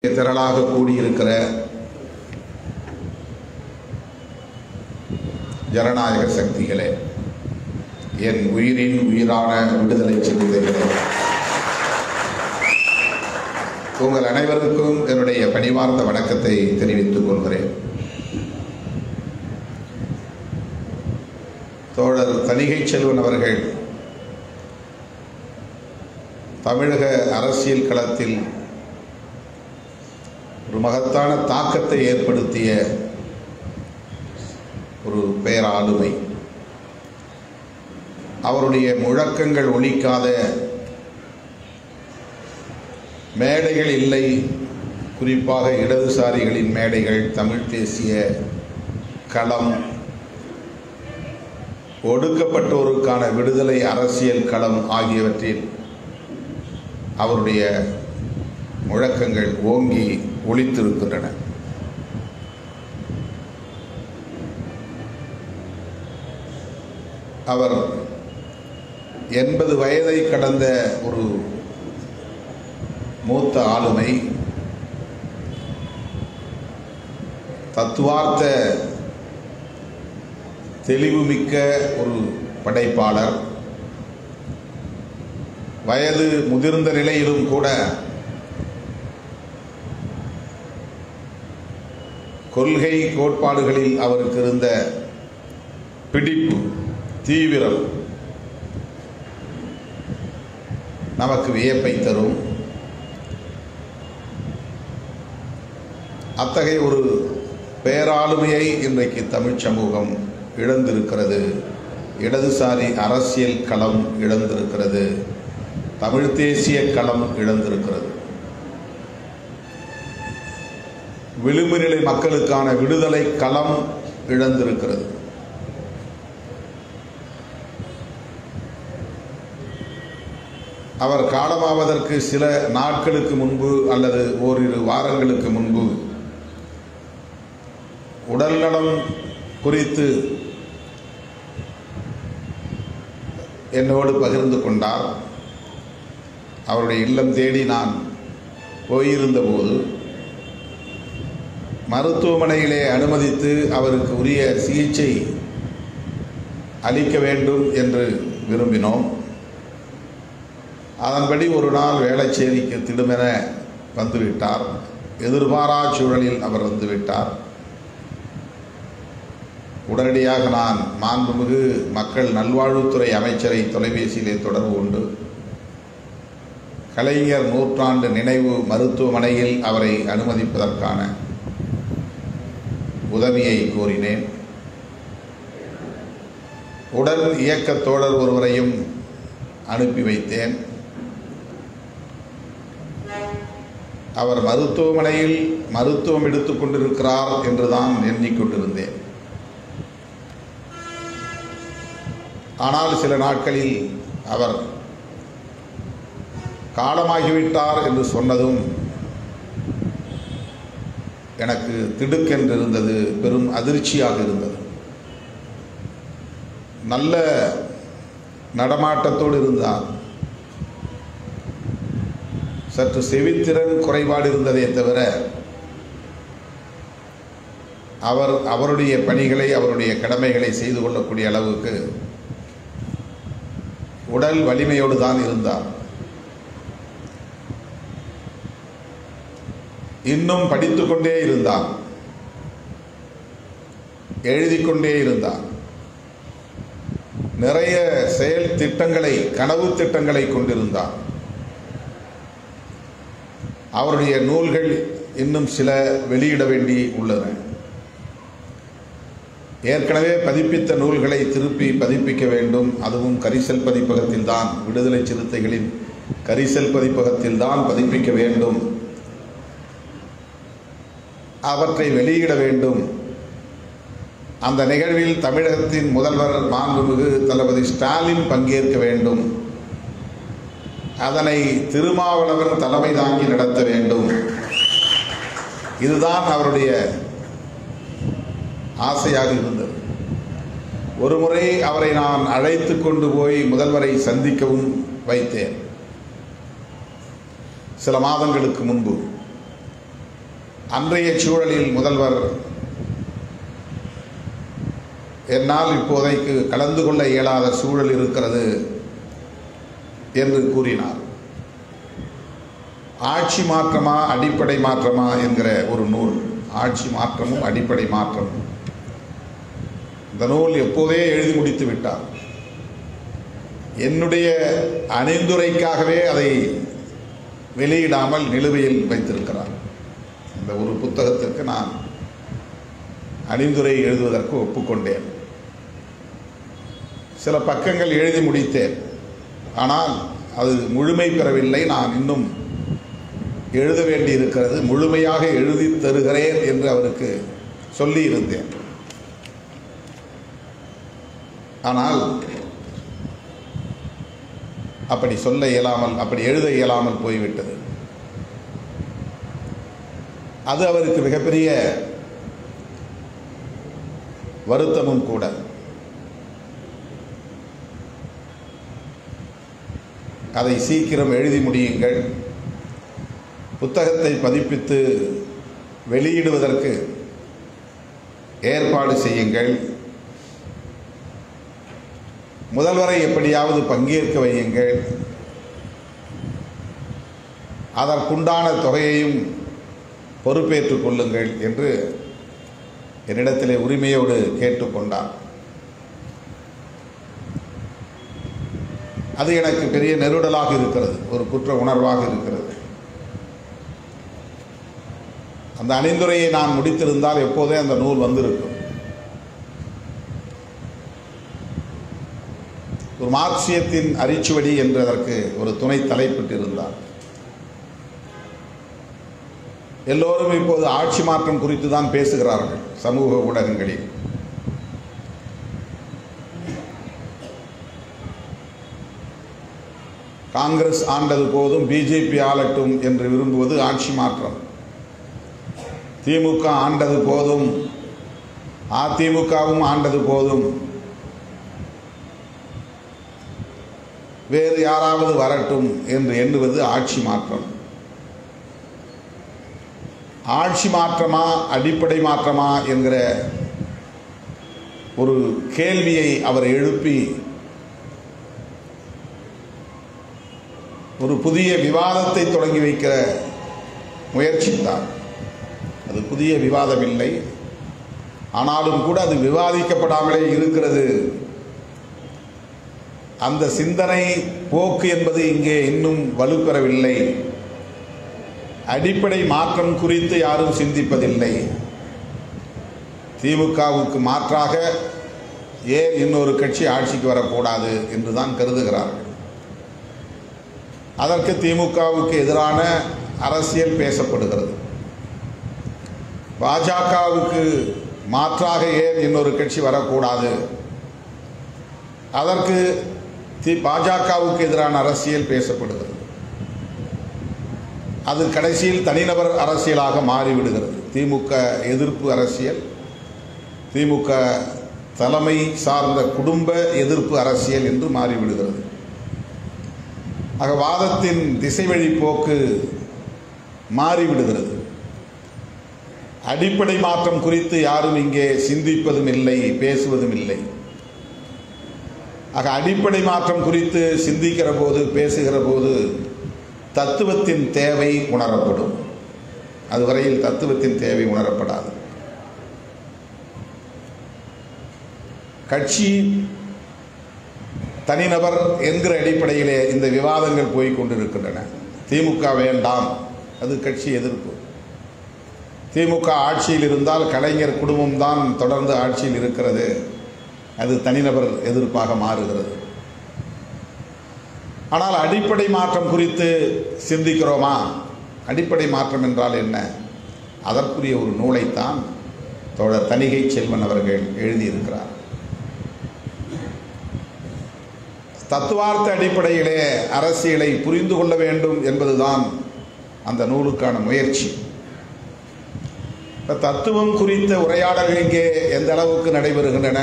திரளாக கூடியிருக்கிற ஜனநாயக சக்திகளே, என் உயிரின் உயிரான விடுதலை சிறுத்தைகளே, உங்கள் அனைவருக்கும் என்னுடைய பணிவார்ந்த வணக்கத்தை தெரிவித்துக் கொள்கிறேன். தோழர் தணிகை செல்வன் அவர்கள் தமிழக அரசியல் களத்தில் ஒரு மகத்தான தாக்கத்தை ஏற்படுத்திய ஒரு பேராளுமை. அவருடைய முழக்கங்கள் ஒலிக்காத மேடைகள் இல்லை. குறிப்பாக இடதுசாரிகளின் மேடைகள், தமிழ் தேசிய களம், ஒடுக்கப்பட்டோருக்கான விடுதலை அரசியல் களம் ஆகியவற்றில் அவருடைய முழக்கங்கள் ஓங்கி ஒலித்திருக்கின்றன. அவர் 80 வயதை கடந்த ஒரு மூத்த ஆளுமை, தத்துவார்த்த தெளிவுமிக்க ஒரு படைப்பாளர். வயது முதிர்ந்த நிலையிலும் கூட கொள்கை கோட்பாடுகளில் அவருக்கு இருந்த பிடிப்பு, தீவிரம் நமக்கு வியப்பை தரும். அத்தகைய ஒரு பேராளுமையை இன்றைக்கு தமிழ் சமூகம் இழந்திருக்கிறது. இடதுசாரி அரசியல் களம் இழந்திருக்கிறது. தமிழ் தேசிய களம் இழந்திருக்கிறது. விளிம்பு நிலை மக்களுக்கான விடுதலை களம் இழந்திருக்கிறது. அவர் காலமாவதற்கு சில நாட்களுக்கு முன்பு அல்லது ஓரிரு வாரங்களுக்கு முன்பு உடல்நலம் குறித்து என்னோடு பகிர்ந்து கொண்டார். அவருடைய இல்லம் தேடி நான் போயிருந்த போது மருத்துவமனையிலே அனுமதித்து அவருக்கு உரிய சிகிச்சை அளிக்க வேண்டும் என்று விரும்பினோம். அதன்படி ஒரு நாள் வேளச்சேரிக்கு திடுமென வந்துவிட்டார். எதிர்பாரா சூழலில் அவர் வந்துவிட்டார். உடனடியாக நான் மாண்புமிகு மக்கள் நல்வாழ்வுத்துறை அமைச்சரை தொலைபேசியிலே தொடர்பு கொண்டு கலைஞர் நூற்றாண்டு நினைவு மருத்துவமனையில் அவரை அனுமதிப்பதற்கான உதவியை கோரினேன். உடன் இயக்க தோழர் ஒருவரையும் அனுப்பி வைத்தேன். அவர் மருத்துவமனையில் மருத்துவம் எடுத்துக் கொண்டிருக்கிறார் என்றுதான் எண்ணிக்கொண்டிருந்தேன். ஆனால் சில நாட்களில் அவர் காலமாகிவிட்டார் என்று சொன்னதும் எனக்கு திடுக்கென்று இருந்தது. பெரும் அதிர்ச்சியாக இருந்தது. நல்ல நடமாட்டத்தோடு இருந்தார். சற்று செவித்திறன் குறைபாடு இருந்ததே தவிர அவருடைய பணிகளை, அவருடைய கடமைகளை செய்து கொள்ளக்கூடிய அளவுக்கு உடல் வலிமையோடு தான் இருந்தார். இன்னும் படித்துக்கொண்டே இருந்தார், எழுதிக்கொண்டே இருந்தார். நிறைய செயல் திட்டங்களை, கனவு திட்டங்களை கொண்டிருந்தார். அவருடைய நூல்கள் இன்னும் சில வெளியிட வேண்டி உள்ளன. ஏற்கனவே பதிப்பித்த நூல்களை திருப்பி பதிப்பிக்க வேண்டும். அதுவும் கரிசல் பதிப்பகத்தில் தான், விடுதலை சிறுத்தைகளின் கரிசல் பதிப்பகத்தில் தான் பதிப்பிக்க வேண்டும். அவற்றை வெளியிட வேண்டும். அந்த நிகழ்வில் தமிழகத்தின் முதல்வர் மாண்புமிகு தளபதி ஸ்டாலின் பங்கேற்க வேண்டும். அதனை திருமாவளவன் தலைமை தாங்கி நடத்த வேண்டும். இதுதான் அவருடைய ஆசையாக இருந்தது. ஒருமுறை அவரை நான் அழைத்து கொண்டு போய் முதல்வரை சந்திக்கவும் வைத்தேன். சில மாதங்களுக்கு முன்பு அன்றைய சூழலில் முதல்வர் என்னால் இப்போதைக்கு கலந்து கொள்ள இயலாத சூழல் இருக்கிறது என்று கூறினார். ஆட்சி மாற்றமா அடிப்படை மாற்றமா என்கிற ஒரு நூல், ஆட்சி மாற்றமும் அடிப்படை மாற்றமும். இந்த நூல் எப்போதே எழுதி முடித்து விட்டார். என்னுடைய அணிந்துரைக்காகவே அதை வெளியிடாமல் நிலுவையில் வைத்திருக்கிறார். இந்த ஒரு புத்தகத்திற்கு நான் அணிந்துரை எழுதுவதற்கு ஒப்புக்கொண்டேன். சில பக்கங்கள் எழுதி முடித்தேன், ஆனால் அது முழுமை பெறவில்லை. நான் இன்னும் எழுத வேண்டி இருக்கிறது, முழுமையாக எழுதி தருகிறேன் என்று அவருக்கு சொல்லி இருந்தேன். ஆனால் அப்படி சொல்ல இயலாமல், அப்படி எழுத இயலாமல் போய்விட்டது. அது அவருக்கு மிகப்பெரிய வருத்தமும் கூட. அதை சீக்கிரம் எழுதி முடியுங்கள், புத்தகத்தை பதிப்பித்து வெளியிடுவதற்கு ஏற்பாடு செய்யுங்கள், முதல்வரை எப்படியாவது பங்கேற்க வையுங்கள், அதற்குண்டான தொகையையும் பொறுப்பேற்றுக் கொள்ளுங்கள் என்று என்னிடத்திலே உரிமையோடு கேட்டுக்கொண்டார். அது எனக்கு பெரிய நெருடலாக இருக்கிறது, ஒரு குற்ற உணர்வாக இருக்கிறது. அந்த அணிந்துரையை நான் முடித்திருந்தால் எப்போதே அந்த நூல் வந்திருக்கும். ஒரு மார்க்சியத்தின் அரிச்சுவடி என்று அதற்கு ஒரு துணை தலைப்பிட்டிருந்தார். எல்லோரும் இப்போது ஆட்சி மாற்றம் குறித்து தான் பேசுகிறார்கள் சமூக ஊடகங்களில். காங்கிரஸ் ஆண்டது போதும், பிஜேபி ஆளட்டும் என்று விரும்புவது ஆட்சி மாற்றம். திமுக ஆண்டது போதும், அதிமுகவும் ஆண்டது போதும், வேறு யாராவது வரட்டும் என்று எண்ணுவது ஆட்சி மாற்றம். ஆட்சி மாற்றமா அடிப்படை மாற்றமா என்கிற ஒரு கேள்வியை அவர் எழுப்பி ஒரு புதிய விவாதத்தை தொடங்கி வைக்கிற முயற்சித்தார். அது புதிய விவாதம் இல்லை, ஆனாலும் கூட அது விவாதிக்கப்படாமலே இருக்கிறது. அந்த சிந்தனை போக்கு என்பது இங்கே இன்னும் வலுப்பெறவில்லை. அடிப்படை மாற்றம் குறித்து யாரும் சிந்திப்பதில்லை. திமுகவுக்கு மாற்றாக ஏன் இன்னொரு கட்சி ஆட்சிக்கு வரக்கூடாது என்றுதான் கருதுகிறார்கள். அதற்கு திமுகவுக்கு எதிரான அரசியல் பேசப்படுகிறது. பாஜகவுக்கு மாற்றாக ஏன் இன்னொரு கட்சி வரக்கூடாது, அதற்கு பாஜகவுக்கு எதிரான அரசியல் பேசப்படுகிறது. அது கடைசியில் தனிநபர் அரசியலாக மாறிவிடுகிறது. திமுக எதிர்ப்பு அரசியல், திமுக தலைமை சார்ந்த குடும்ப எதிர்ப்பு அரசியல் என்று மாறிவிடுகிறது. ஆக வாதத்தின் திசைவழி போக்கு மாறிவிடுகிறது. அடிப்படை மாற்றம் குறித்து யாரும் இங்கே சிந்திப்பதும் இல்லை, பேசுவதும் இல்லை. ஆக அடிப்படை மாற்றம் குறித்து சிந்திக்கிற போது, பேசுகிற போது தத்துவத்தின் தேவை உணரப்படும். அதுவரையில் தத்துவத்தின் தேவை உணரப்படாது. கட்சி, தனிநபர் என்கிற அடிப்படையிலே இந்த விவாதங்கள் போய் கொண்டிருக்கின்றன. திமுக வேண்டாம், அது கட்சி எதிர்ப்பு. திமுக ஆட்சியில் இருந்தால் கலைஞர் குடும்பம் தான் தொடர்ந்து ஆட்சியில் இருக்கிறது, அது தனிநபர் எதிர்ப்பாக மாறுகிறது. ஆனால் அடிப்படை மாற்றம் குறித்து சிந்திக்கிறோமா? அடிப்படை மாற்றம் என்றால் என்ன? அதற்குரிய ஒரு நூலைத்தான் தோழர் தணிகை செல்வன் அவர்கள் எழுதியிருக்கிறார். தத்துவார்த்த அடிப்படையிலே அரசியலை புரிந்து கொள்ள வேண்டும் என்பதுதான் அந்த நூலுக்கான முயற்சி. தத்துவம் குறித்த உரையாடல்கள் இங்கே எந்த அளவுக்கு நடைபெறுகின்றன?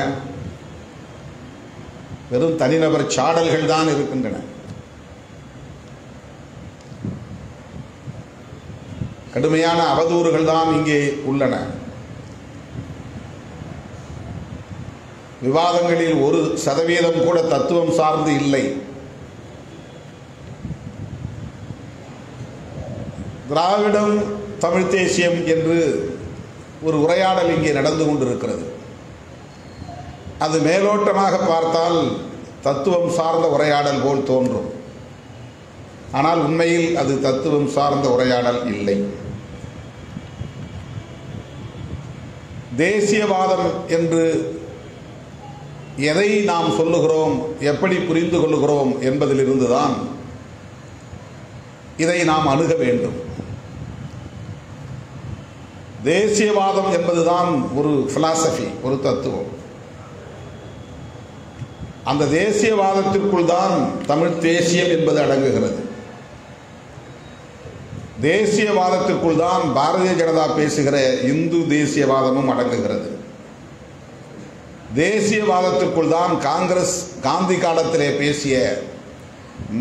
வெறும் தனிநபர் சாடல்கள் தான் இருக்கின்றன. கடுமையான அவதூறுகள் தான் இங்கே உள்ளன. விவாதங்களில் 1% கூட தத்துவம் சார்ந்து இல்லை. திராவிடம் தமிழ் தேசியம் என்று ஒரு உரையாடல் இங்கே நடந்து கொண்டிருக்கிறது. அது மேலோட்டமாக பார்த்தால் தத்துவம் சார்ந்த உரையாடல் போல் தோன்றும். ஆனால் உண்மையில் அது தத்துவம் சார்ந்த உரையாடல் இல்லை. தேசியவாதம் என்று எதை நாம் சொல்லுகிறோம், எப்படி புரிந்து கொள்ளுகிறோம் என்பதிலிருந்துதான் இதை நாம் அணுக வேண்டும். தேசியவாதம் என்பதுதான் ஒரு பிலாசபி, ஒரு தத்துவம். அந்த தேசியவாதத்திற்குள் தான் தமிழ் தேசியம் என்பது அடங்குகிறது. தேசியவாதத்திற்குள் தான் பாரதிய ஜனதா பேசுகிற இந்து தேசியவாதமும் அடங்குகிறது. தேசியவாதத்திற்குள் தான் காங்கிரஸ் காந்தி காலத்திலே பேசிய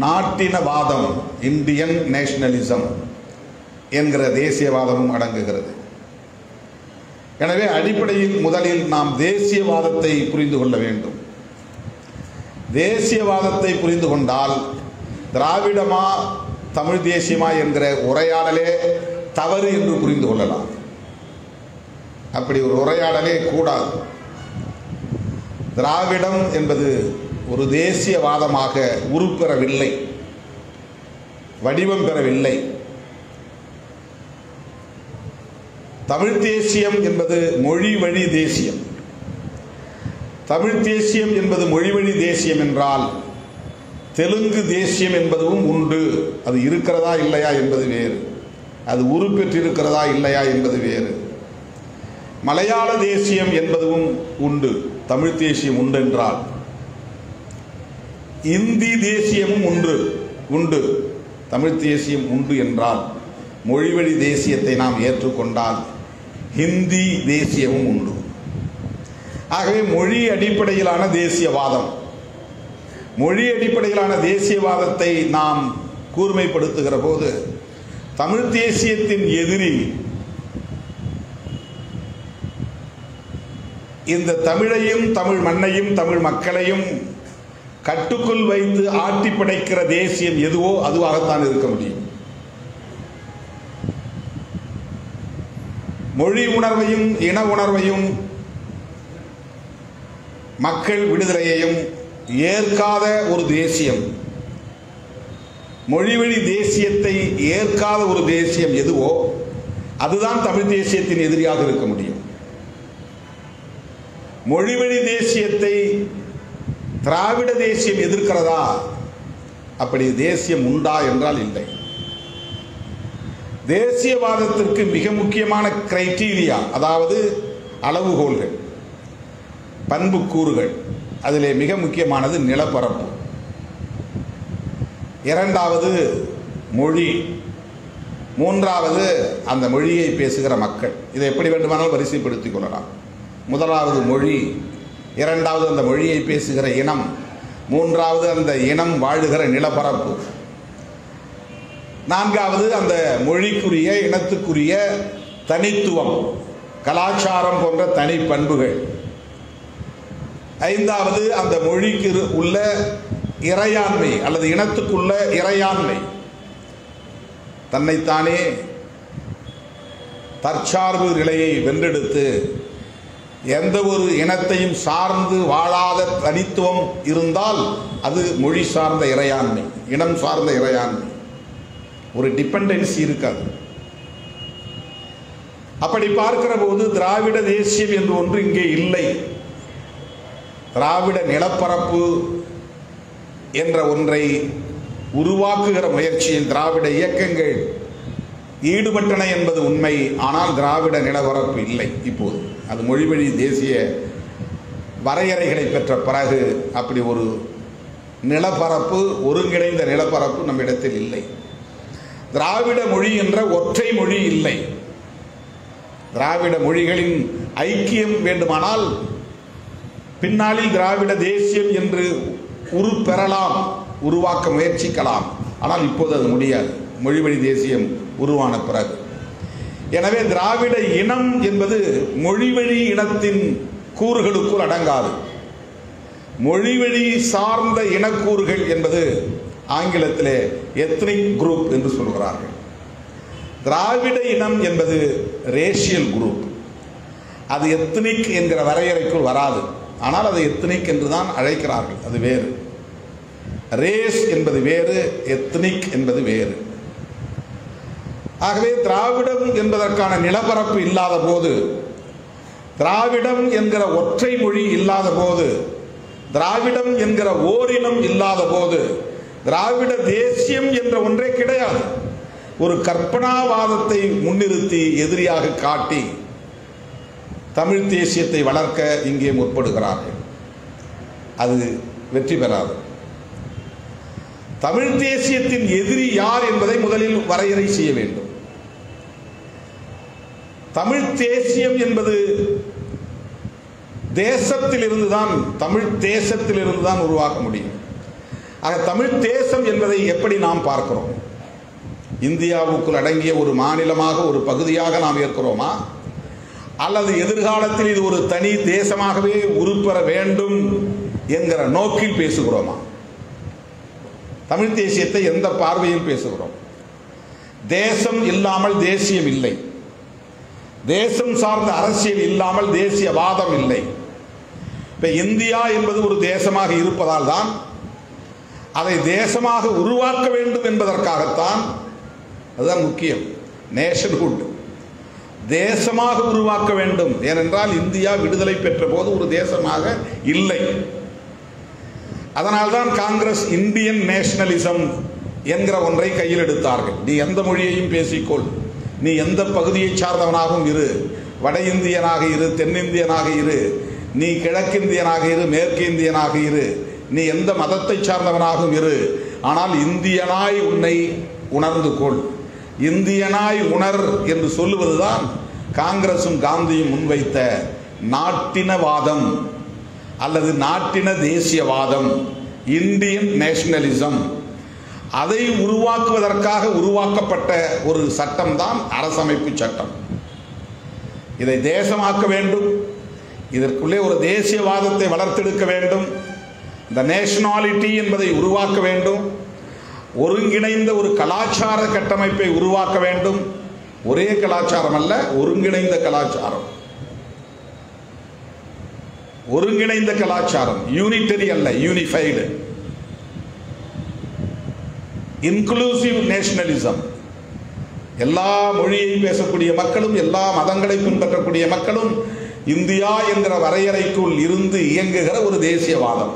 நாட்டினவாதம், இந்தியன் நேஷனலிசம் என்கிற தேசியவாதமும் அடங்குகிறது. எனவே அடிப்படையில் முதலில் நாம் தேசியவாதத்தை புரிந்து கொள்ள வேண்டும். தேசியவாதத்தை புரிந்து கொண்டால் திராவிடமா தமிழ் தேசியமா என்கிற உரையாடலே தவறு என்று புரிந்து கொள்ளலாம். அப்படி ஒரு உரையாடலே கூடாது. திராவிடம் என்பது ஒரு தேசியவாதமாக உருப்பெறவில்லை, வடிவம் பெறவில்லை. தமிழ் தேசியம் என்பது மொழி வழி தேசியம். தமிழ் தேசியம் என்பது மொழி வழி தேசியம் என்றால் தெலுங்கு தேசியம் என்பதும் உண்டு. அது இருக்கிறதா இல்லையா என்பது வேறு, அது உருப்பெற்றிருக்கிறதா இல்லையா என்பது வேறு. மலையாள தேசியம் என்பதும் உண்டு. தமிழ் தேசியம் உண்டு என்றால் இந்தி தேசியமும் உண்டு. தமிழ் தேசியம் உண்டு என்றால் மொழிவழி தேசியத்தை நாம் ஏற்றுக்கொண்டால் ஹிந்தி தேசியமும் உண்டு. ஆகவே மொழி அடிப்படையிலான தேசியவாதம், மொழி அடிப்படையிலான தேசியவாதத்தை நாம் கூர்மைப்படுத்துகிற போது தமிழ் தேசியத்தின் எதிரி இந்த தமிழையும் தமிழ் மண்ணையும் தமிழ் மக்களையும் கட்டுக்குள் வைத்து ஆட்டி படைக்கிற தேசியம் எதுவோ அதுவாகத்தான் இருக்க முடியும். மொழி உணர்வையும் இன உணர்வையும் மக்கள் விடுதலையையும் ஏற்காத ஒரு தேசியம், மொழிவழி தேசியத்தை ஏற்காத ஒரு தேசியம் எதுவோ அதுதான் தமிழ் தேசியத்தின் எதிரியாக இருக்க முடியும். மொழிவழி தேசியத்தை திராவிட தேசியம் எதிர்க்கிறதா? அப்படி தேசியம் உண்டா என்றால் இல்லை. தேசியவாதத்திற்கு மிக முக்கியமான கிரைட்டீரியா, அதாவது அளவுகோல்கள், பண்புக்கூறுகள். அதிலே மிக முக்கியமானது நிலப்பரப்பு, இரண்டாவது மொழி, மூன்றாவது அந்த மொழியை பேசுகிற மக்கள். இதை எப்படி வேண்டுமானாலும் வரிசைப்படுத்திக் கொள்ளலாம். முதலாவது மொழி, இரண்டாவது அந்த மொழியை பேசுகிற இனம், மூன்றாவது அந்த இனம் வாழுகிற நிலப்பரப்பு, நான்காவது அந்த மொழிக்குரிய இனத்துக்குரிய தனித்துவம், கலாச்சாரம் போன்ற தனி பண்புகள், ஐந்தாவது அந்த மொழிக்கு உள்ள இறையாண்மை அல்லது இனத்துக்குள்ள இறையாண்மை, தன்னைத்தானே தற்சார்பு நிலையை வென்றெடுத்து எந்த ஒரு இனத்தையும் சார்ந்து வாழாத தனித்துவம் இருந்தால் அது மொழி சார்ந்த இறையாண்மை, இனம் சார்ந்த இறையாண்மை. ஒரு டிபெண்டன்சி இருக்காது. அப்படி பார்க்கிற போது திராவிட தேசியம் என்று ஒன்று இங்கே இல்லை. திராவிட நிலப்பரப்பு என்ற ஒன்றை உருவாக்குகிற முயற்சியில் திராவிட இயக்கங்கள் ஈடுபட்டன என்பது உண்மை. ஆனால் திராவிட நிலப்பரப்பு இல்லை. இப்போது அது மொழிவழி தேசிய வரையறைகளை பெற்ற பிறகு அப்படி ஒரு நிலப்பரப்பு, ஒருங்கிணைந்த நிலப்பரப்பு நம்மிடத்தில் இல்லை. திராவிட மொழி என்ற ஒற்றை மொழி இல்லை. திராவிட மொழிகளின் ஐக்கியம் வேண்டுமானால் பின்னாளில் திராவிட தேசியம் என்று உருப்பெறலாம், உருவாக்க முயற்சிக்கலாம். ஆனால் இப்போது அது முடியாது, மொழிவழி தேசியம் உருவான பிறகு. எனவே திராவிட இனம் என்பது மொழிவழி இனத்தின் கூறுகளுக்குள் அடங்காது. மொழிவழி சார்ந்த இனக்கூறுகள் என்பது ஆங்கிலத்திலே எத்னிக் குரூப் என்று சொல்கிறார்கள். திராவிட இனம் என்பது ரேஷியல் குரூப். அது எத்னிக் என்கிற வரையறைக்குள் வராது. ஆனால் அது எத்னிக் என்று தான் அழைக்கிறார்கள். அது வேறு. ரேஸ் என்பது வேறு, எத்னிக் என்பது வேறு. ஆகவே திராவிடம் என்பதற்கான நிலப்பரப்பு இல்லாத போது, திராவிடம் என்கிற ஒற்றை மொழி இல்லாத போது, திராவிடம் என்கிற ஓரினம் இல்லாத போது, திராவிட தேசியம் என்ற ஒன்றே கிடையாது. ஒரு கற்பனாவாதத்தை முன்னிறுத்தி எதிரியாக காட்டி தமிழ் தேசியத்தை வளர்க்க இங்கே முற்படுகிறார்கள். அது வெற்றி பெறாது. தமிழ் தேசியத்தின் எதிரி யார் என்பதை முதலில் வரையறை செய்ய வேண்டும். தமிழ் தேசியம் என்பது தேசத்திலிருந்துதான், தமிழ் தேசத்திலிருந்துதான் உருவாக்க முடியும். ஆக தமிழ் தேசம் என்பதை எப்படி நாம் பார்க்கிறோம்? இந்தியாவுக்குள் அடங்கிய ஒரு மாநிலமாக, ஒரு பகுதியாக நாம் ஏற்கிறோமா, அல்லது எதிர்காலத்தில் இது ஒரு தனி தேசமாகவே உருப்பெற வேண்டும் என்கிற நோக்கில் பேசுகிறோமா? தமிழ் தேசியத்தை எந்த பார்வையில் பேசுகிறோம்? தேசம் இல்லாமல் தேசியம் இல்லை. தேசம் சார்ந்த அரசியல் இல்லாமல் தேசியவாதம் இல்லை. இப்ப இந்தியா என்பது ஒரு தேசமாக இருப்பதால் தான், அதை தேசமாக உருவாக்க வேண்டும் என்பதற்காகத்தான், அதுதான் முக்கியம், நேஷன்ஹுட். தேசமாக உருவாக்க வேண்டும். ஏனென்றால் இந்தியா விடுதலை பெற்ற போது ஒரு தேசமாக இல்லை. அதனால்தான் காங்கிரஸ் இந்தியன் நேஷனலிசம் என்கிற ஒன்றை கையில் எடுத்தார்கள். நீ எந்த மொழியையும் பேசிக்கொள், நீ எந்த பகுதியை சார்ந்தவனாகவும் இரு, வட இந்தியனாக இரு, தென்னிந்தியனாக இரு, நீ கிழக்கிந்தியனாக இரு, மேற்கு இந்தியனாக இரு, நீ எந்த மதத்தை சார்ந்தவனாகவும் இரு, ஆனால் இந்தியனாய் உன்னை உணர்ந்து கொள், இந்தியனாய் உணர் என்று சொல்லுவதுதான் காங்கிரசும் காந்தியும் முன்வைத்த நாட்டினவாதம் அல்லது நாட்டின தேசியவாதம், இந்தியன் நேஷனலிசம். அதை உருவாக்குவதற்காக உருவாக்கப்பட்ட ஒரு சட்டம் தான் அரசமைப்பு சட்டம். இதை தேசமாக்க வேண்டும், இதற்குள்ளே ஒரு தேசியவாதத்தை வளர்த்தெடுக்க வேண்டும், இந்த நேஷனாலிட்டி என்பதை உருவாக்க வேண்டும், ஒருங்கிணைந்த ஒரு கலாச்சார கட்டமைப்பை உருவாக்க வேண்டும். ஒரே கலாச்சாரம் அல்ல, ஒருங்கிணைந்த கலாச்சாரம். ஒருங்கிணைந்த கலாச்சாரம், யூனிட்டரி அல்ல, யூனிஃபைடு. Inclusive nationalism. எல்லா மொழியை பேசக்கூடிய மக்களும், எல்லா மதங்களை பின்பற்றக்கூடிய மக்களும் இந்தியா என்கிற வரையறைக்குள் இருந்து இயங்குகிற ஒரு தேசியவாதம்.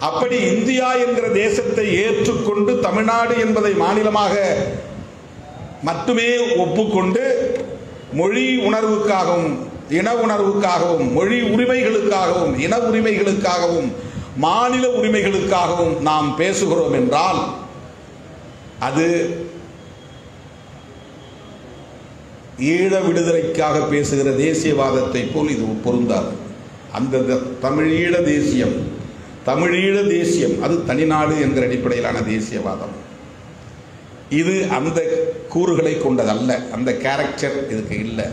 அப்படி இந்தியா என்கிற தேசத்தை ஏற்றுக்கொண்டு தமிழ்நாடு என்பதை மாநிலமாக மட்டுமே ஒப்புக்கொண்டு மொழி உணர்வுக்காகவும், இன உணர்வுக்காகவும், மொழி உரிமைகளுக்காகவும், இன உரிமைகளுக்காகவும், மாநில உரிமைகளுக்காகவும் நாம் பேசுகிறோம் என்றால் அது ஈழ விடுதலைக்காக பேசுகிற தேசியவாதத்தை போல் இது பொருந்தாது. அந்த தமிழீழ தேசியம், தமிழீழ தேசியம் அது தனிநாடு என்கிற அடிப்படையிலான தேசியவாதம். இது அந்த கூறுகளை கொண்டதல்ல, அந்த கேரக்டர் இதுக்கு இல்லை.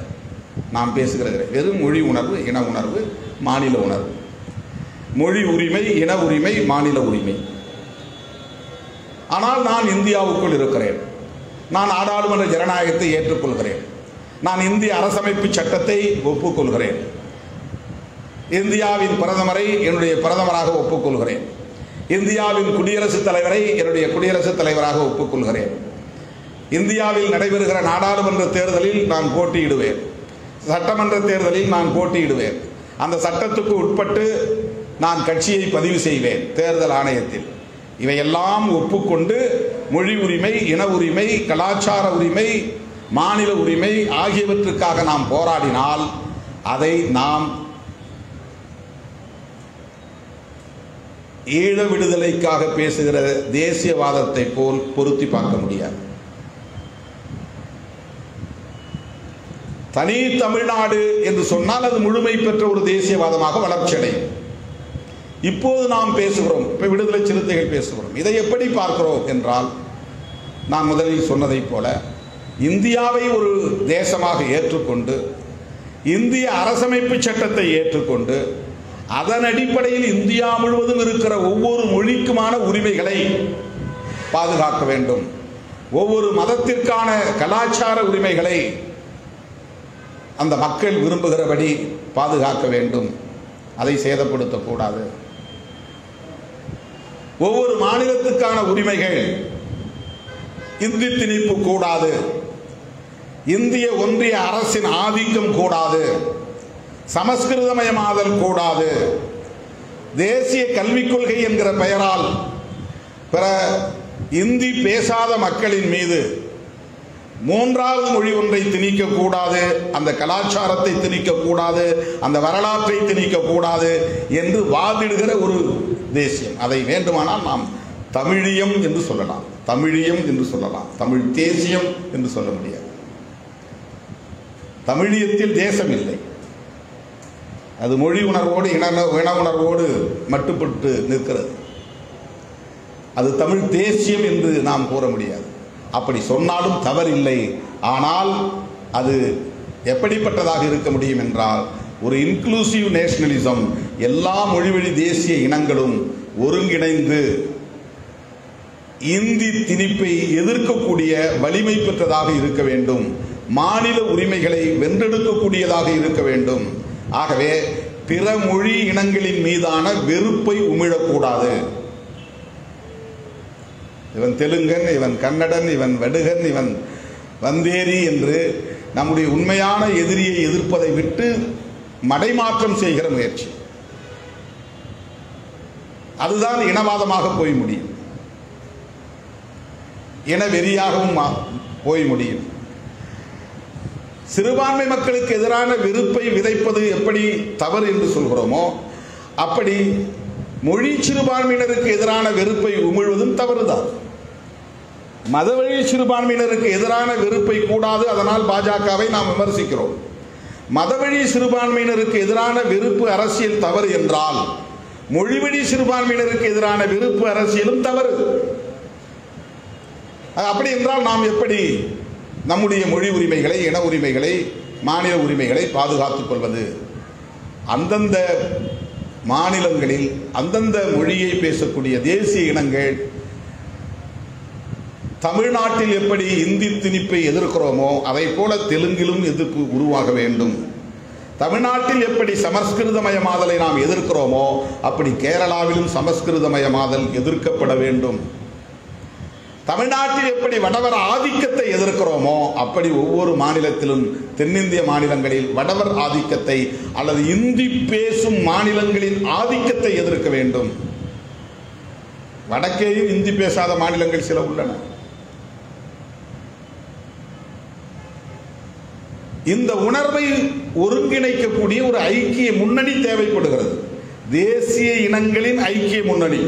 நாம் பேசுகிறது வெறும் மொழி உணர்வு, இன உணர்வு, மாநில உணர்வு. மொழி உரிமை, இன உரிமை, மாநில உரிமை. ஆனால் நான் இந்தியாவுக்குள் இருக்கிறேன், நான் நாடாளுமன்ற ஜனநாயகத்தை ஏற்றுக்கொள்கிறேன், நான் இந்திய அரசமைப்பு சட்டத்தை ஒப்புக்கொள்கிறேன், இந்தியாவின் பிரதமரை என்னுடைய பிரதமராக ஒப்புக்கொள்கிறேன், இந்தியாவின் குடியரசுத் தலைவரை என்னுடைய குடியரசுத் தலைவராக ஒப்புக்கொள்கிறேன், இந்தியாவில் நடைபெறுகிற நாடாளுமன்ற தேர்தலில் நான் போட்டியிடுவேன், சட்டமன்ற தேர்தலில் நான் போட்டியிடுவேன், அந்த சட்டத்துக்கு உட்பட்டு நான் கட்சியை பதிவு செய்வேன் தேர்தல் ஆணையத்தில். இவையெல்லாம் ஒப்புக்கொண்டு மொழி உரிமை, இன உரிமை, கலாச்சார உரிமை, மாநில உரிமை ஆகியவற்றுக்காக நாம் போராடினால் அதை நாம் ஈழ விடுதலைக்காக பேசுகிற தேசியவாதத்தை போல் பொருத்தி பார்க்க முடியாது. தனி தமிழ்நாடு என்று சொன்னால் அது முழுமை பெற்ற ஒரு தேசியவாதமாக வளர்ச்சி அடையும். இப்போது நாம் பேசுகிறோம், இப்போ விடுதலை சிறுத்தைகள் பேசுகிறோம். இதை எப்படி பார்க்கிறோம் என்றால், நான் முதலில் சொன்னதை போல இந்தியாவை ஒரு தேசமாக ஏற்றுக்கொண்டு இந்திய அரசமைப்பு சட்டத்தை ஏற்றுக்கொண்டு அதன் அடிப்படையில் இந்தியா முழுவதும் இருக்கிற ஒவ்வொரு மொழிக்குமான உரிமைகளை பாதுகாக்க வேண்டும். ஒவ்வொரு மதத்திற்கான கலாச்சார உரிமைகளை அந்த மக்கள் விரும்புகிறபடி பாதுகாக்க வேண்டும். அதை சேதப்படுத்தக்கூடாது. ஒவ்வொரு மாநிலத்துக்கான உரிமைகள், இந்தி திணிப்பு கூடாது, இந்திய ஒன்றிய அரசின் ஆதிக்கம் கூடாது, சமஸ்கிருதமயமாதல் கூடாது, தேசிய கல்விக் கொள்கை என்கிற பெயரால் பிற இந்தி பேசாத மக்களின் மீது மூன்றாவது மொழி ஒன்றை திணிக்கக்கூடாது, அந்த கலாச்சாரத்தை திணிக்கக்கூடாது, அந்த வரலாற்றை திணிக்கக்கூடாது என்று வாதிடுகிற ஒரு தேசியம். அதை வேண்டுமானால் நாம் தமிழியம் என்று சொல்லலாம், தமிழியம் என்று சொல்லலாம், தமிழ் தேசியம் என்று சொல்ல முடியாது. தமிழியத்தில் தேசம் இல்லை. அது மொழி உணர்வோடு இன உணர்வோடு மட்டுப்பட்டு நிற்கிறது. அது தமிழ் தேசியம் என்று நாம் கூற முடியாது. அப்படி சொன்னாலும் தவறில்லை. ஆனால் அது எப்படிப்பட்டதாக இருக்க முடியும் என்றால், ஒரு இன்க்ளூசிவ் நேஷனலிசம், எல்லா மொழிவழி தேசிய இனங்களும் ஒருங்கிணைந்து இந்தி திணிப்பை எதிர்க்கக்கூடிய வலிமை பெற்றதாக இருக்க வேண்டும். மாநில உரிமைகளை வென்றெடுக்கக்கூடியதாக இருக்க வேண்டும். ஆகவே பிற மொழி இனங்களின் மீதான வெறுப்பை உமிழக்கூடாது. இவன் தெலுங்கன், இவன் கன்னடன், இவன் வடுகன், இவன் வந்தேரி என்று நம்முடைய உண்மையான எதிரியை எதிர்ப்பதை விட்டு மடைமாற்றம் செய்கிற முயற்சி, அதுதான் இனவாதமாக போய் முடியும், இன வெறியாகவும் போய் முடியும். சிறுபான்மை மக்களுக்கு எதிரான வெறுப்பை விதைப்பது எப்படி தவறு என்று சொல்கிறோமோ, அப்படி மொழி சிறுபான்மையினருக்கு எதிரான வெறுப்பை உமிழ்வதும் தவறுதான். மதவழி சிறுபான்மையினருக்கு எதிரான வெறுப்பை கூடாது, அதனால் பாஜகவை நாம் விமர்சிக்கிறோம். மதவழி சிறுபான்மையினருக்கு எதிரான வெறுப்பு அரசியல் தவறு என்றால், மொழிவழி சிறுபான்மையினருக்கு எதிரான வெறுப்பு அரசியலும் தவறு. அப்படி என்றால் நாம் எப்படி நம்முடைய மொழி உரிமைகளை, இன உரிமைகளை, மாநில உரிமைகளை பாதுகாத்துக் கொள்வது? அந்தந்த மாநிலங்களில் அந்தந்த மொழியை பேசக்கூடிய தேசிய இனங்கள், தமிழ்நாட்டில் எப்படி இந்தி திணிப்பை எதிர்க்கிறோமோ அதை போல தெலுங்கிலும் எதிர்ப்பு உருவாக வேண்டும். தமிழ்நாட்டில் எப்படி சமஸ்கிருதமயமாதலை நாம் எதிர்க்கிறோமோ அப்படி கேரளாவிலும் சமஸ்கிருதமயமாதல் எதிர்க்கப்பட வேண்டும். தமிழ்நாட்டில் எப்படி வடவர் ஆதிக்கத்தை எதிர்க்கிறோமோ அப்படி ஒவ்வொரு மாநிலத்திலும், தென்னிந்திய மாநிலங்களில் வடவர் ஆதிக்கத்தை அல்லது இந்தி பேசும் மாநிலங்களின் ஆதிக்கத்தை எதிர்க்க வேண்டும். வடக்கேயும் இந்தி பேசாத மாநிலங்கள் சில உள்ளன. இந்த உணர்வை ஒருங்கிணைக்கக்கூடிய ஒரு ஐக்கிய முன்னணி தேவைப்படுகிறது, தேசிய இனங்களின் ஐக்கிய முன்னணி.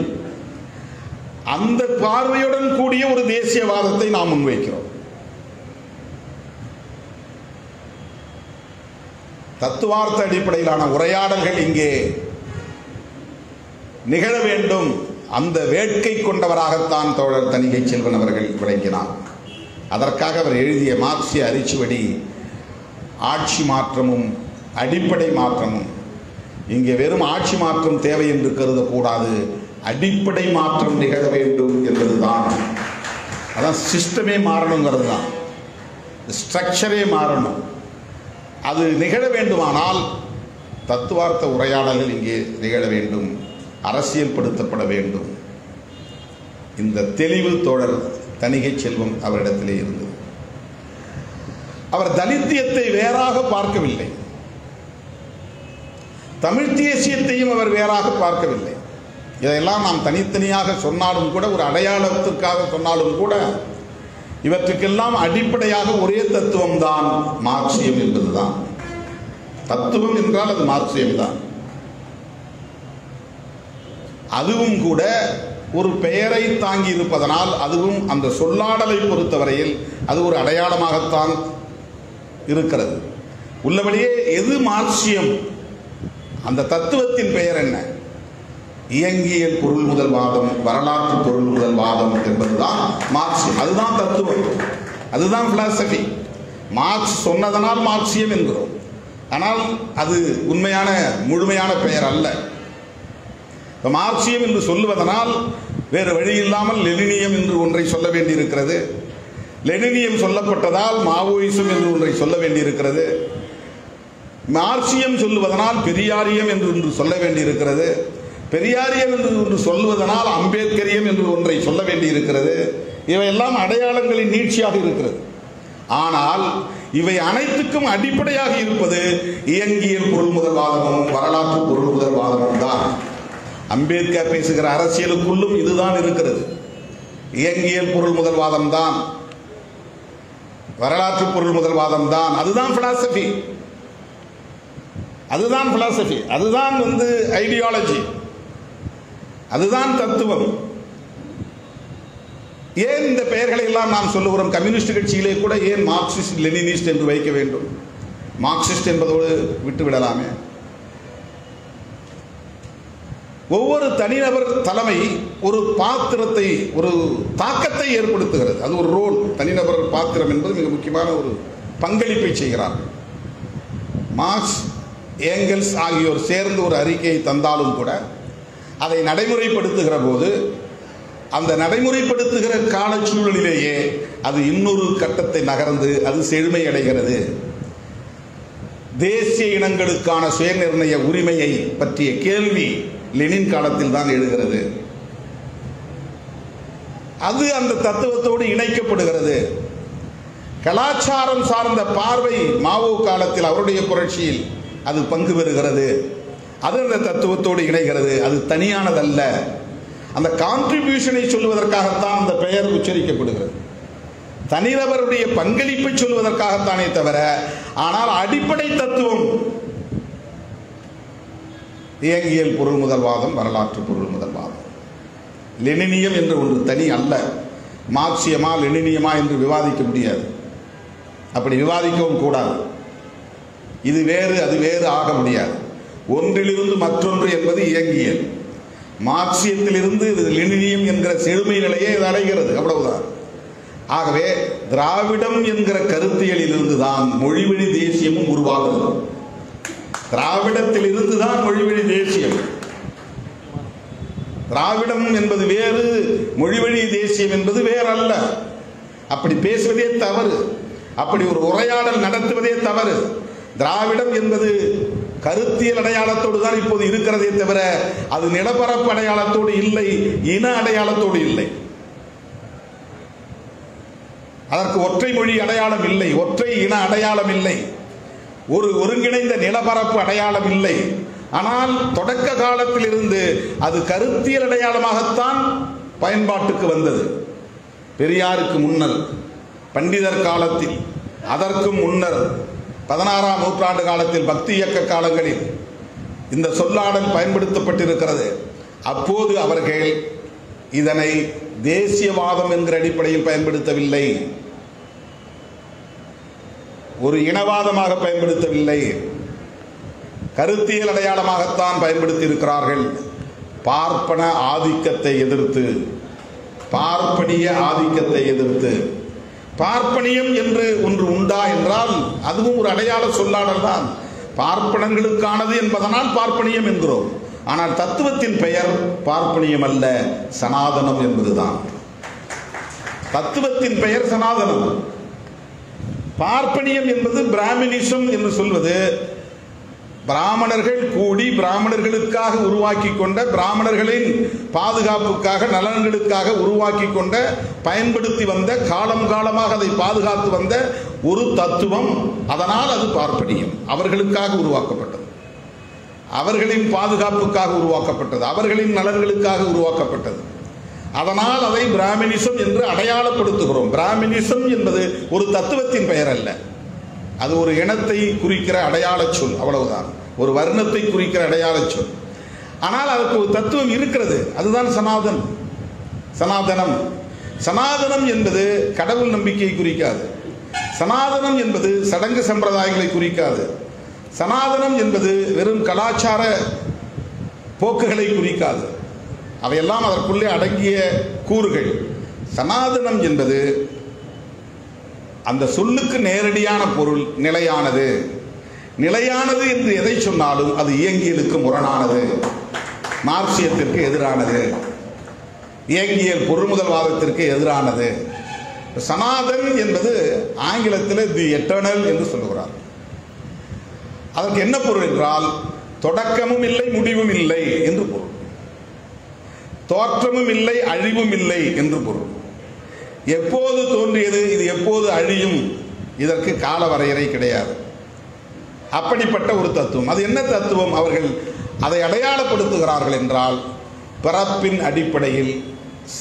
அந்த பார்வையுடன் கூடிய ஒரு தேசியவாதத்தை நாம் முன்வைக்கிறோம். தத்துவார்த்த அடிப்படையிலான உரையாடல்கள் இங்கே நிகழ வேண்டும். அந்த வேட்கை கொண்டவராகத்தான் தோழர் தணிகை செல்வன் அவர்கள் விளங்கினார். அதற்காக அவர் எழுதிய மார்க்சிய அரிச்சுவடி ஆட்சி மாற்றமும் அடிப்படை மாற்றமும். இங்கே வெறும் ஆட்சி மாற்றம் தேவை என்று கருதக்கூடாது, அடிப்படை மாற்றம் நிகழ வேண்டும் என்பதுதான். அதான் சிஸ்டமே மாறணுங்கிறது தான், ஸ்ட்ரக்சரே மாறணும். அது நிகழ வேண்டுமானால் தத்துவார்த்த உரையாடல்கள் இங்கே நிகழ வேண்டும், அரசியல்படுத்தப்பட வேண்டும். இந்த தெளிவு தோழர் தணிகை செல்வம் அவரிடத்திலே இருந்தது. அவர் தலித்தியத்தை வேறாக பார்க்கவில்லை, தமிழ் தேசியத்தையும் அவர் வேறாக பார்க்கவில்லை. இதையெல்லாம் நாம் தனித்தனியாக சொன்னாலும் கூட, ஒரு அடையாளத்திற்காக சொன்னாலும் கூட, இவற்றுக்கெல்லாம் அடிப்படையாக ஒரே தத்துவம் தான், மார்க்சியம் என்பதுதான். தத்துவம் என்றால் அது மார்க்சியம் தான். அதுவும் கூட ஒரு பெயரை தாங்கி இருப்பதனால், அதுவும் அந்த சொல்லாடலை பொறுத்தவரையில் அது ஒரு அடையாளமாகத்தான் இருக்கிறது. உள்ளபடியே எது மார்க்சியம், அந்த தத்துவத்தின் பெயர் என்ன? இயங்கியல் பொருள் முதல் வாதம், வரலாற்று பொருள் முதல் வாதம் என்பதுதான் மார்க்சியம். அதுதான் தத்துவம். அதுதான் பிலாசபி. மார்க்ஸ் சொன்னதனால் மார்க்சியம் என்கிறோம். ஆனால் அது உண்மையான முழுமையான பெயர் அல்ல. மார்க்சியம் என்று சொல்லுவதனால் வேறு வழி இல்லாமல் லெனினியம் என்று ஒன்றை சொல்ல வேண்டியிருக்கிறது. லெனினியம் சொல்லப்பட்டதால் மாவோயிசம் என்று ஒன்றை சொல்ல வேண்டியிருக்கிறது. மார்க்சியம் சொல்லுவதனால் பெரியாரியம் என்று ஒன்று சொல்ல வேண்டியிருக்கிறது. பெரியாரியம் என்று ஒன்று சொல்லுவதனால் அம்பேத்கரியம் என்று ஒன்றை சொல்ல வேண்டியிருக்கிறது. இவையெல்லாம் அடையாளங்களின் நீட்சியாக இருக்கிறது. ஆனால் இவை அனைத்துக்கும் அடிப்படையாக இருப்பது இயங்கியல் பொருள்முதல்வாதமும் வரலாற்று பொருள்முதல்வாதமும் தான். அம்பேத்கர் பேசுகிற அரசியலுக்குள்ளும் இதுதான் இருக்கிறது. இயங்கியல் பொருள்முதல்வாதம் தான், வரலாற்று பொருள்முதல்வாதம் தான். அதுதான் பிலாசபி, அதுதான் பிலாசபி, அதுதான் ஐடியாலஜி, அதுதான் தத்துவம். ஏன் இந்த பெயர்களை எல்லாம் நாம் சொல்லுகிறோம்? கம்யூனிஸ்ட் கட்சியிலே கூட ஏன் மார்க்சிஸ்ட் லெனினிஸ்ட் என்று வைக்க வேண்டும்? மார்க்சிஸ்ட் என்பதோடு விட்டுவிடலாமே. ஒவ்வொரு தனிநபர் தலைமை ஒரு பாத்திரத்தை, ஒரு தாக்கத்தை ஏற்படுத்துகிறது. அது ஒரு ரோல். தனிநபர் பாத்திரம் என்பது மிக முக்கியமான ஒரு பங்களிப்பை செய்கிறார். மார்க்ஸ், ஏங்கல்ஸ் ஆகியோர் சேர்ந்து ஒரு அறிக்கையை தந்தாலும் கூட அதை நடைமுறைப்படுத்துகிற போது அந்த நடைமுறைப்படுத்துகிற காலச்சூழலிலேயே அது இன்னொரு கட்டத்தை நகர்ந்து அது செழுமை அடைகிறது. தேசிய இனங்களுக்கான சுயநிர்ணய உரிமையை பற்றிய கேள்வி லெனின் காலத்தில் தான் எழுகிறது. அது அந்த தத்துவத்தோடு இணைக்கப்படுகிறது. கலாச்சாரம் சார்ந்த பார்வை மாவோ காலத்தில் அவருடைய புரட்சியில் அது பங்கு பெறுகிறது. அது அந்த தத்துவத்தோடு இணைகிறது. அது தனியானதல்ல. அந்த கான்ட்ரிபியூஷனை சொல்வதற்காகத்தான் அந்த பெயர் உச்சரிக்கப்படுகிறது. தனிநபருடைய பங்களிப்பை சொல்வதற்காகத்தானே தவிர, ஆனால் அடிப்படை தத்துவம் இயங்கியல் பொருள் முதல்வாதம், வரலாற்று பொருள் முதல்வாதம். லெனினியம் என்று ஒன்று தனி அல்ல. மார்க்சியமா லெனினியமா என்று விவாதிக்க முடியாது. அப்படி விவாதிக்கவும் கூடாது. இது வேறு அது வேறு ஆக முடியாது. ஒன்றிலிருந்து மற்றொன்று என்பது இயங்கியல். மார்க்சியத்திலிருந்து லெனினியம் என்கிற செழுமை நிலையை இது அடைகிறது, அவ்வளவுதான். ஆகவே திராவிடம் என்கிற கருத்தியலில் இருந்துதான் மொழிவழி தேசியமும் உருவாகிறது. திராவிடத்தில் இருந்துதான் மொழிவழி தேசியம். திராவிடம் என்பது வேறு, மொழிவழி தேசியம் என்பது வேறல்ல. அப்படி பேசுவதே தவறு. அப்படி ஒரு உரையாடல் நடத்துவதே தவறு. திராவிடம் என்பது கருத்தியல் அடையாளத்தோடு தான் இப்போது இருக்கிறதே தவிர அது நிலப்பரப்பு அடையாளத்தோடு இல்லை, இன அடையாளத்தோடு இல்லை. அதற்கு ஒற்றை மொழி அடையாளம் இல்லை, ஒற்றை இன அடையாளம் இல்லை, ஒரு ஒருங்கிணைந்த நிலப்பரப்பு அடையாளம் இல்லை. ஆனால் தொடக்க காலத்தில் இருந்து அது கருத்தியல் அடையாளமாகத்தான் பயன்பாட்டுக்கு வந்தது. பெரியாருக்கு முன்னர், பண்டிதர் காலத்தில், அதற்கும் முன்னர் 16ஆம் நூற்றாண்டு காலத்தில், பக்தி இயக்க காலங்களில் இந்த சொல்லாடல் பயன்படுத்தப்பட்டிருக்கிறது. அப்போது அவர்கள் இதனை தேசியவாதம் என்கிற அடிப்படையில் பயன்படுத்தவில்லை, ஒரு இனவாதமாக பயன்படுத்தவில்லை, கருத்தியல் அடையாளமாகத்தான் பயன்படுத்தி இருக்கிறார்கள். பார்ப்பன ஆதிக்கத்தை எதிர்த்து, பார்ப்பனிய ஆதிக்கத்தை எதிர்த்து. பார்ப்பனியம் என்று ஒன்று உண்டா என்றால் அதுவும் ஒரு அடையாள சொல்லாடல் தான். பார்ப்பனங்களுக்கானது என்பதனால் பார்ப்பனியம் என்கிறோம். ஆனால் தத்துவத்தின் பெயர் பார்ப்பனியம் அல்ல, சனாதனம் என்பதுதான். தத்துவத்தின் பெயர் சனாதனம். பார்ப்பனியம் என்பது பிராமணிசம் என்று சொல்வது பிராமணர்கள் கூடி பிராமணர்களுக்காக உருவாக்கி கொண்ட, பிராமணர்களின் பாதுகாப்புக்காக நலன்களுக்காக உருவாக்கி கொண்ட, பயன்படுத்தி வந்த, காலம் காலமாக அதை பாதுகாத்து வந்த ஒரு தத்துவம். அதனால் அது பார்ப்பனியம். அவர்களுக்காக உருவாக்கப்பட்டது, அவர்களின் பாதுகாப்புக்காக உருவாக்கப்பட்டது, அவர்களின் நலன்களுக்காக உருவாக்கப்பட்டது. அதனால் அதை பிராமணிசம் என்று அடையாளப்படுத்துகிறோம். பிராமணிசம் என்பது ஒரு தத்துவத்தின் பெயர் அல்ல, அது ஒரு இனத்தை குறிக்கிற அடையாள சொல், அவ்வளவுதான். ஒரு வர்ணத்தை குறிக்கிற அடையாள சொல். ஆனால் அதுக்கு ஒரு தத்துவம் இருக்கிறது, அதுதான் சனாதனம். சனாதனம் சனாதனம் என்பது கடவுள் நம்பிக்கையை குறிக்காது. சனாதனம் என்பது சடங்கு சம்பிரதாயங்களை குறிக்காது. சனாதனம் என்பது வெறும் கலாச்சார போக்குகளை குறிக்காது. அவையெல்லாம் அதற்குள்ளே அடங்கிய கூறுகள். சனாதனம் என்பது அந்த சொல்லுக்கு நேரடியான பொருள் நிலையானது. நிலையானது என்று எதை சொன்னாலும் அது இயங்கியலுக்கு முரணானது, மார்க்சியத்திற்கு எதிரானது, இயங்கியல் பொருள்முதல்வாதத்திற்கு எதிரானது. சனாதன் என்பது ஆங்கிலத்தில் தி எட்டர்னல் என்று சொல்லுகிறார். அதற்கு என்ன பொருள் என்றால் தொடக்கமும் இல்லை முடிவும் இல்லை என்று பொருள், தோற்றமும் இல்லை அழிவும் இல்லை என்று பொருள். எப்போது தோன்றியது, இது எப்போது அழியும், இதற்கு கால வரையறை கிடையாது. அப்படிப்பட்ட ஒரு தத்துவம். அது என்ன தத்துவம்? அவர்கள் அதை அடையாளப்படுத்துகிறார்கள் என்றால் பிறப்பின் அடிப்படையில்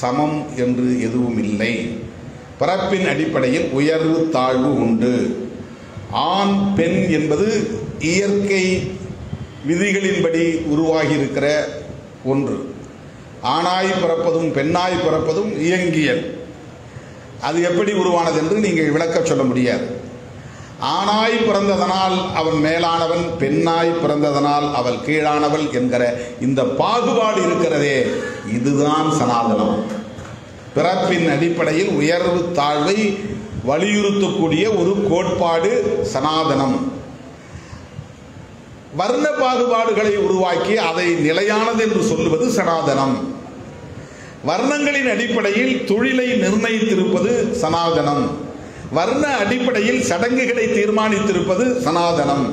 சமம் என்று எதுவும் இல்லை, பிறப்பின் அடிப்படையில் உயர்வு தாழ்வு உண்டு. ஆண் பெண் என்பது இயற்கை விதிகளின்படி உருவாகி இருக்கிற ஒன்று. ஆணாய் பிறப்பதும் பெண்ணாய் பிறப்பதும் இயங்கியல். அது எப்படி உருவானது என்று நீங்கள் விளக்க சொல்ல முடியாது. ஆணாய் பிறந்ததனால் அவன் மேலானவன், பெண்ணாய் பிறந்ததனால் அவள் கீழானவள் என்கிற இந்த பாகுபாடு இருக்கிறதே, இதுதான் சனாதனம். பிறப்பின் அடிப்படையில் உயர்வு தாழ்வை வலியுறுத்தக்கூடிய ஒரு கோட்பாடு சனாதனம். வர்ண பாகுபாடுகளை உருவாக்கி அதை நிலையானது என்று சொல்லுவது சனாதனம். வர்ணங்களின் அடிப்படையில் தொழிலை நிர்ணயித்திருப்பது சனாதனம். வர்ண அடிப்படையில் சடங்குகளை தீர்மானித்திருப்பது சனாதனம்.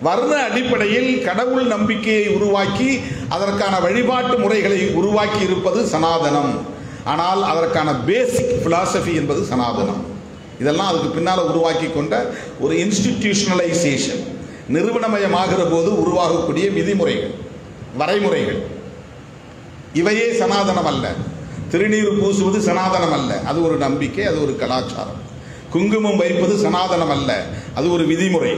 வர்ண அடிப்படையில் கடவுள் நம்பிக்கையை உருவாக்கி அதற்கான வழிபாட்டு முறைகளை உருவாக்கி இருப்பது சனாதனம். ஆனால் அதற்கான பேசிக் பிலாசபி என்பது சனாதனம். இதெல்லாம் அதுக்கு பின்னால் உருவாக்கி கொண்ட ஒரு இன்ஸ்டிடியூஷனலைசேஷன், நிறுவனமயமாகிற போது உருவாகக்கூடிய விதிமுறைகள், வரைமுறைகள். இவையே சனாதனம் அல்ல. திருநீர் பூசுவது சனாதனம் அல்ல, அது ஒரு நம்பிக்கை, அது ஒரு கலாச்சாரம். குங்குமம் வைப்பது சனாதனம் அல்ல, அது ஒரு விதிமுறை.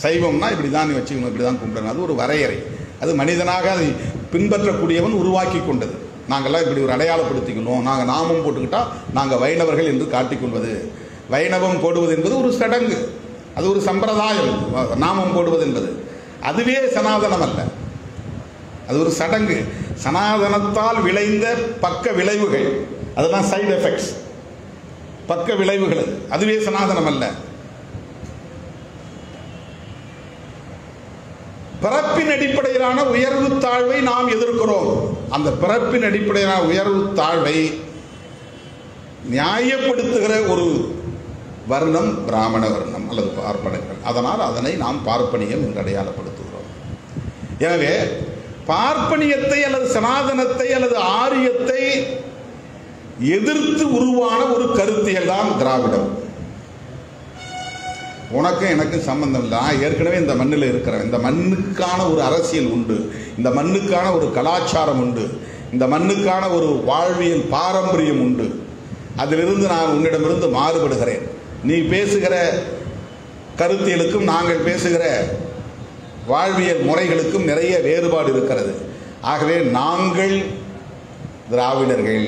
சைவம்னா இப்படி தான் வச்சுக்கணும், இப்படி தான் கும்பிடணும், அது ஒரு வரையறை. அது மனிதனாக அதை பின்பற்றக்கூடியவன் உருவாக்கி கொண்டது. நாங்கள்லாம் இப்படி ஒரு அடையாளப்படுத்திக்கணும், நாங்கள் நாமம் போட்டுக்கிட்டால் நாங்கள் வைணவர்கள் என்று காட்டிக்கொள்வது. வைணவம் போடுவது என்பது ஒரு சடங்கு, அது ஒரு சம்பிரதாயம். நாமம் போடுவது என்பது அதுவே சனாதனம் அல்ல, அது ஒரு சடங்கு. சனாதனத்தால் விளைந்த பக்க விளைவுகள், அதுதான் சைடு எஃபெக்ட்ஸ், பக்க விளைவுகள், அதுவே சனாதனம் அல்ல. பிறப்பின் அடிப்படையிலான உயர்வு தாழ்வை நாம் எதிர்க்கிறோம். அந்த பிறப்பின் அடிப்படையிலான உயர்வு தாழ்வை நியாயப்படுத்துகிற ஒரு வர்ணம் பிராமண வர்ணம் அல்லது பார்ப்பனர்கள். அதனால் அதனை நாம் பார்ப்பனியம் என்று அடையாளப்படுத்துகிறோம். எனவே பார்ப்பனியத்தை அல்லது சனாதனத்தை அல்லது ஆரியத்தை எதிர்த்து உருவான ஒரு கருத்தியல் தான் திராவிடம். உனக்கும் எனக்கும் சம்பந்தம் இல்லை, நான் ஏற்கனவே இந்த மண்ணில் இருக்கிறேன், இந்த மண்ணுக்கான ஒரு அரசியல் உண்டு, இந்த மண்ணுக்கான ஒரு கலாச்சாரம் உண்டு, இந்த மண்ணுக்கான ஒரு வாழ்வியல் பாரம்பரியம் உண்டு, அதிலிருந்து நான் உன்னிடமிருந்து மாறுபடுகிறேன். நீ பேசுகிற கருத்தியலுக்கும் நாங்கள் பேசுகிற வாழ்வியல் முறைகளுக்கும் நிறைய வேறுபாடு இருக்கிறது. ஆகவே நாங்கள் திராவிடர்கள்,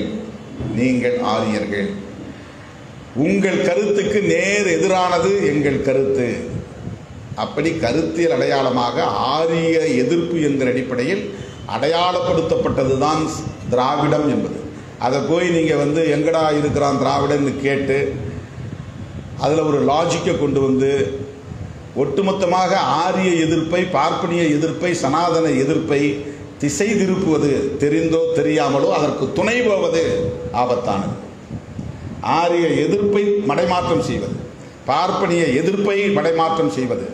நீங்கள் ஆரியர்கள். உங்கள் கருத்துக்கு நேர் எதிரானது எங்கள் கருத்து. அப்படி கருத்தியல் அடையாளமாக ஆரிய எதிர்ப்பு என்கிற அடிப்படையில் அடையாளப்படுத்தப்பட்டது தான் திராவிடம் என்பது. அதை போய் நீங்கள் எங்கடா இருக்கிறான் திராவிடன்னு கேட்டு அதில் ஒரு லாஜிக்கை கொண்டு வந்து ஒட்டுமொத்தமாக ஆரிய எதிர்ப்பை, பார்ப்பனிய எதிர்ப்பை, சனாதன எதிர்ப்பை திசை திருப்புவது, தெரிந்தோ தெரியாமலோ அதற்கு துணை போவது ஆபத்தானது. ஆரிய எதிர்ப்பை மடைமாற்றம் செய்வது, பார்ப்பனிய எதிர்ப்பை மடைமாற்றம் செய்வது,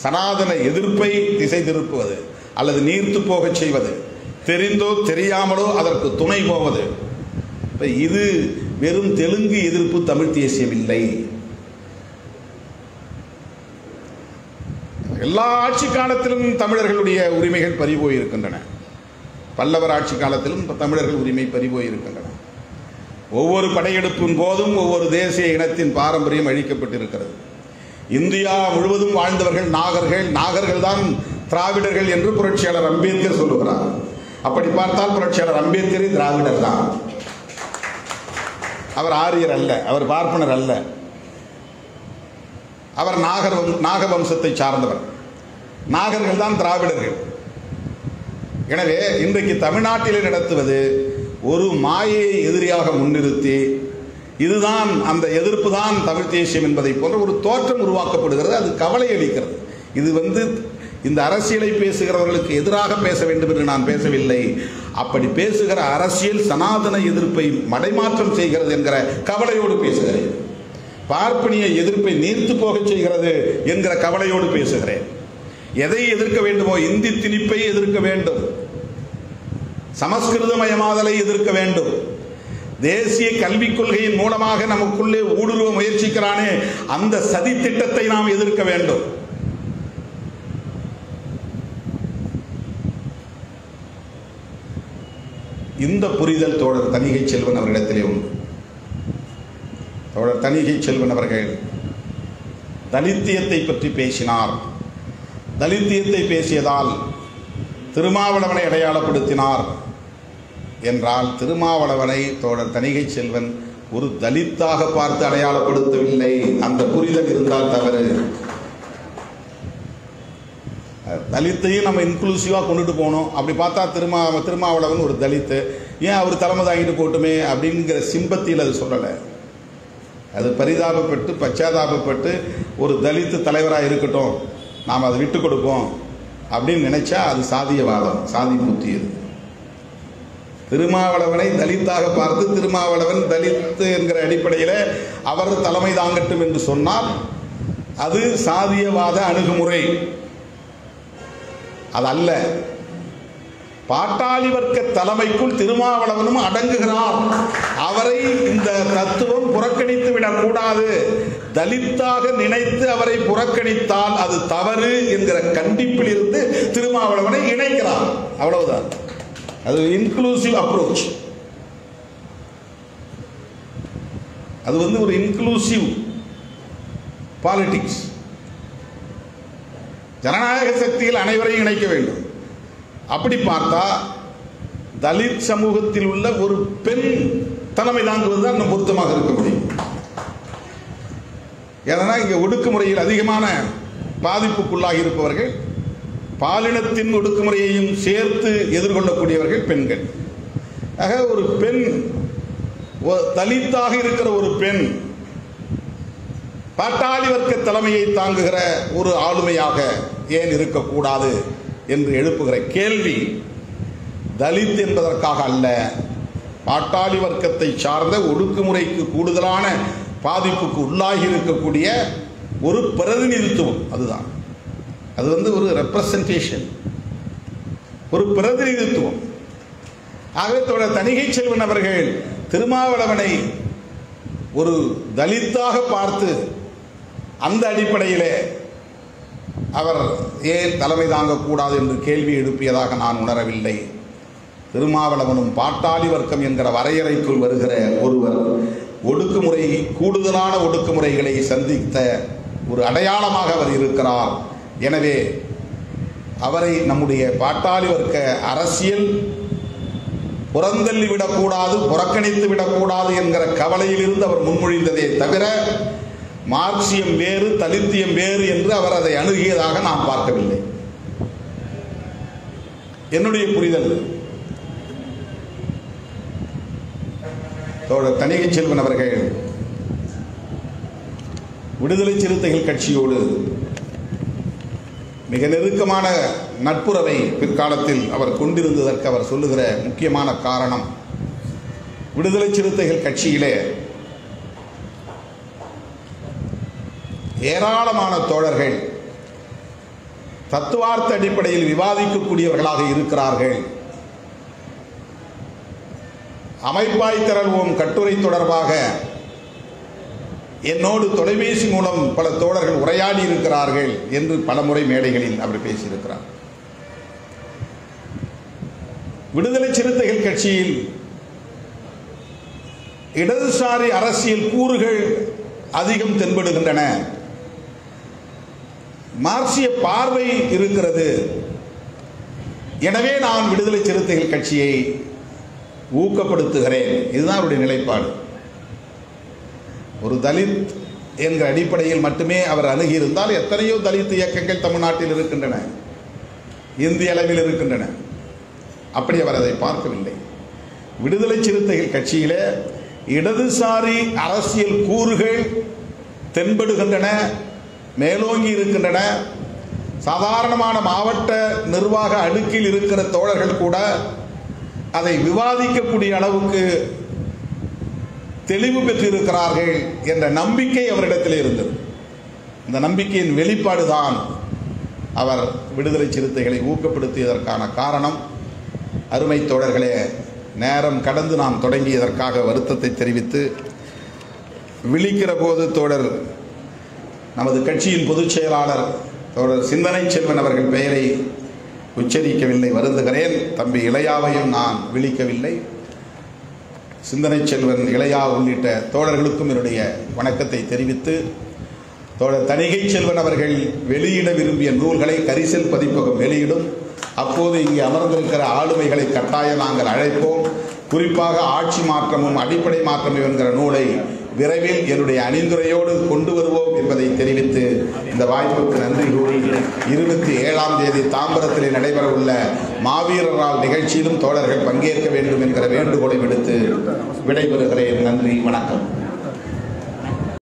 சனாதன எதிர்ப்பை திசை திருப்புவது அல்லது நீர்த்து போகச் செய்வது, தெரிந்தோ தெரியாமலோ அதற்கு துணை போவது. இது வெறும் தெலுங்கு எதிர்ப்பு தமிழ் தேசியம் இல்லை. எல்லா ஆட்சி காலத்திலும் தமிழர்களுடைய உரிமைகள் பறிபோயிருக்கின்றன. பல்லவர் ஆட்சி காலத்திலும் தமிழர்கள் உரிமை பறிபோயிருக்கின்றன. ஒவ்வொரு படையெடுப்பின் போதும் ஒவ்வொரு தேசிய இனத்தின் பாரம்பரியம் அழிக்கப்பட்டிருக்கிறது. இந்தியா முழுவதும் வாழ்ந்தவர்கள் நாகர்கள், நாகர்கள் தான் திராவிடர்கள் என்று புரட்சியாளர் அம்பேத்கர் சொல்லுகிறார். அப்படி பார்த்தால் புரட்சியாளர் அம்பேத்கரே திராவிடர் தான். அவர் ஆரியர் அல்ல, அவர் பார்ப்பனர் அல்ல, அவர் நாக வம்சத்தை சார்ந்தவர். நாகர்கள் தான் திராவிடர்கள். எனவே இன்றைக்கு தமிழ்நாட்டிலே நடத்துவது ஒரு மாயையை எதிரியாக முன்னிறுத்தி இதுதான் அந்த எதிர்ப்பு தான் தமிழ் தேசியம் என்பதை போன்ற ஒரு தோற்றம் உருவாக்கப்படுகிறது. அது கவலை அளிக்கிறது. இது இந்த அரசியலை பேசுகிறவர்களுக்கு எதிராக பேச வேண்டும் என்று நான் பேசவில்லை. அப்படி பேசுகிற அரசியல் சனாதன எதிர்ப்பை மடைமாற்றம் செய்கிறது என்கிற கவலையோடு பேசுகிறேன். பார்ப்பனிய எதிர்ப்பை நீர்த்து போக செய்கிறது என்கிற கவலையோடு பேசுகிறேன். எதை எதிர்க்க வேண்டுமோ, இந்தி திணிப்பை எதிர்க்க வேண்டும், சமஸ்கிருதமயமாதலை எதிர்க்க வேண்டும், தேசிய கல்விக் கொள்கையின் மூலமாக நமக்குள்ளே ஊடுருவ முயற்சிக்கிறானே அந்த சதி திட்டத்தை நாம் எதிர்க்க வேண்டும். இந்த புரிதல் தோழர் தணிகை செல்வன் அவரிடத்திலே உண்டு. தோழர் தணிகை செல்வன் அவர்கள் தலித்தியத்தை பற்றி பேசினார். தலித்தியத்தை பேசியதால் திருமாவளவனை அடையாளப்படுத்தினார் என்றால், திருமாவளவனை தோழர் தணிகை செல்வன் ஒரு தலித்தாக பார்த்து அடையாளப்படுத்தவில்லை. அந்த புரிதல் இருந்தால் தவறு. தலித்தையும் நம்ம இன்க்ளூசிவாக கொண்டுட்டு போகணும். அப்படி பார்த்தா திருமாவளவன் ஒரு தலித்து, ஏன் அவர் தலைமை தாங்கிட்டு போட்டுமே அப்படிங்கிற சிம்பத்தியில் அது சொல்லலை. அது பரிதாபப்பட்டு பச்சாதாபப்பட்டு ஒரு தலித்து தலைவராக இருக்கட்டும், நாம் அதை விட்டு கொடுப்போம் அப்படின்னு நினைச்சா அது சாதியவாதம், சாதி புத்தியது. திருமாவளவனை தலித்தாக பார்த்து திருமாவளவன் தலித்து என்கிற அடிப்படையில் அவர் தலைமை தாங்கட்டும் என்று சொன்னால் அது சாதியவாத அணுகுமுறை. அதல்ல. பாட்டாளி வர்க்க தலைமைக்குள் திருமாவளவனும் அடங்குகிறார். அவரை இந்த தத்துவம் புறக்கணித்து விடக்கூடாது. தலித்தாக நினைத்து அவரை புறக்கணித்தால் அது தவறு என்கிற கண்டிப்பில் இருந்து திருமாவளவனை இணைக்கிறார். அவ்வளவுதான். அது இன்க்ளூசிவ் அப்ரோச். அது ஒரு இன்க்ளூசிவ் பாலிடிக்ஸ். ஜனநாயக சக்தியில் அனைவரையும் இணைக்க வேண்டும். அப்படி பார்த்தா தலித் சமூகத்தில் உள்ள ஒரு பெண் தலைமை தாங்குவதுதான் இன்னும் பொருத்தமாக இருக்க முடியும். ஏன்னா இங்கே ஒடுக்குமுறையில் அதிகமான பாதிப்புக்குள்ளாகி இருப்பவர்கள், பாலினத்தின் ஒடுக்குமுறையையும் சேர்த்து எதிர்கொள்ளக்கூடியவர்கள் பெண்கள். ஆக ஒரு பெண், தலித்தாக இருக்கிற ஒரு பெண் பாட்டாளி வர்க்க தலைமையை தாங்குகிற ஒரு ஆளுமையாக ஏன் இருக்கக்கூடாது என்று எழுப்புகிற கேள்வி தலித் என்பதற்காக அல்ல, பாட்டாளி வர்க்கத்தை சார்ந்த ஒடுக்குமுறைக்கு கூடுதலான பாதிப்புக்கு உள்ளாகி இருக்கக்கூடிய ஒரு பிரதிநிதித்துவம். அதுதான் அது ஒரு ரெப்ரசன்டேஷன், ஒரு பிரதிநிதித்துவம். ஆகவே தோழர் தணிகை செல்வன் அவர்கள் திருமாவளவனை ஒரு தலித்தாக பார்த்து அந்த அடிப்படையிலே அவர் ஏன் தலைமை தாங்கக்கூடாது என்று கேள்வி எழுப்பியதாக நான் உணரவில்லை. திருமாவளவனும் பாட்டாளி வர்க்கம் என்கிற வரையறைக்குள் வருகிற ஒருவர், ஒடுக்குமுறை, கூடுதலான ஒடுக்குமுறைகளை சந்தித்த ஒரு அடையாளமாக அவர் இருக்கிறார். எனவே அவரை நம்முடைய பாட்டாளி வர்க்க அரசியல் புறந்தள்ளி விடக்கூடாது, புறக்கணித்து விடக்கூடாது என்கிற கவலையில் இருந்து அவர் முன்மொழிந்ததே தவிர மார்க்சியம் வேறு தலித்தியம் வேறு என்று அவர் அதை அணுகியதாக நான் பார்க்கவில்லை. என்னுடைய புரிதல். தோழர் தணிகை செல்வன் அவர்கள் விடுதலை சிறுத்தைகள் கட்சியோடு மிக நெருக்கமான நட்புறவை பிற்காலத்தில் அவர் கொண்டிருந்ததற்கு அவர் சொல்லுகிற முக்கியமான காரணம், விடுதலை சிறுத்தைகள் கட்சியிலே ஏராளமான தோழர்கள் தத்துவார்த்த அடிப்படையில் விவாதிக்கக்கூடியவர்களாக இருக்கிறார்கள். அமைப்பாய் திரள்வோம் கட்டுரை தொடர்பாக என்னோடு தொலைபேசி மூலம் பல தோழர்கள் உரையாடி இருக்கிறார்கள் என்று பலமுறை மேடைகளில் அவர் பேசியிருக்கிறார். விடுதலை சிறுத்தைகள் கட்சியில் இடதுசாரி அரசியல் கூறுகள் அதிகம் தென்படுகின்றன, மார்க்சிய பார்வை இருக்கிறது. எனவே நான் விடுதலை சிறுத்தைகள் கட்சியை ஊக்கப்படுத்துகிறேன். இதுதான் அவருடைய நிலைப்பாடு. ஒரு தலித் என்கிற அடிப்படையில் மட்டுமே அவர் அணுகியிருந்தால் எத்தனையோ தலித் இயக்கங்கள் தமிழ்நாட்டில் இருக்கின்றன, இந்திய அளவில் இருக்கின்றன. அப்படி அவர் அதை பார்க்கவில்லை. விடுதலை சிறுத்தைகள் கட்சியிலே இடதுசாரி அரசியல் கூறுகள் தென்படுகின்றன, மேலோங்கி இருக்கின்றன. சாதாரணமான மாவட்ட நிர்வாக அடுக்கில் இருக்கிற தோழர்கள் கூட அதை விவாதிக்கக்கூடிய அளவுக்கு தெளிவு பெற்றிருக்கிறார்கள் என்ற நம்பிக்கை அவரிடத்தில் இருந்தது. இந்த நம்பிக்கையின் வெளிப்பாடுதான் அவர் விடுதலை சிறுத்தைகளை ஊக்கப்படுத்தியதற்கான காரணம். அருமை தோழர்களே, நேரம் கடந்து நாம் தொடங்கியதற்காக வருத்தத்தை தெரிவித்து, விழிக்கிற போது தோழர் நமது கட்சியின் பொதுச் செயலாளர் தோழர் சிந்தனை செல்வன் அவர்கள் பெயரை உச்சரிக்கவில்லை, வருந்துகிறேன். தம்பி இளையாவையும் நான் விழிக்கவில்லை. சிந்தனை செல்வன், இளையா உள்ளிட்ட தோழர்களுக்கும் என்னுடைய வணக்கத்தை தெரிவித்து, தோழர் தணிகை செல்வன் அவர்கள் வெளியிட விரும்பிய நூல்களை கரிசல் பதிப்பகம் வெளியிடும். அப்போது இங்கே அமர்ந்திருக்கிற ஆளுமைகளை கட்டாயம் நாங்கள் அழைப்போம். குறிப்பாக ஆட்சி மாற்றமும் அடிப்படை மாற்றமும் என்கிற நூலை விரைவில் என்னுடைய அணிந்துரையோடு கொண்டு வருவோம் என்பதை தெரிவித்து இந்த வாய்ப்புக்கு நன்றி கூறி 27ஆம் தேதி தாம்பரத்திலே நடைபெறவுள்ள மாவீரர் நாள் நிகழ்ச்சியிலும் தோழர்கள் பங்கேற்க வேண்டும் என்கிற வேண்டுகோளை விடுத்து விடைபெறுகிறேன். நன்றி, வணக்கம்.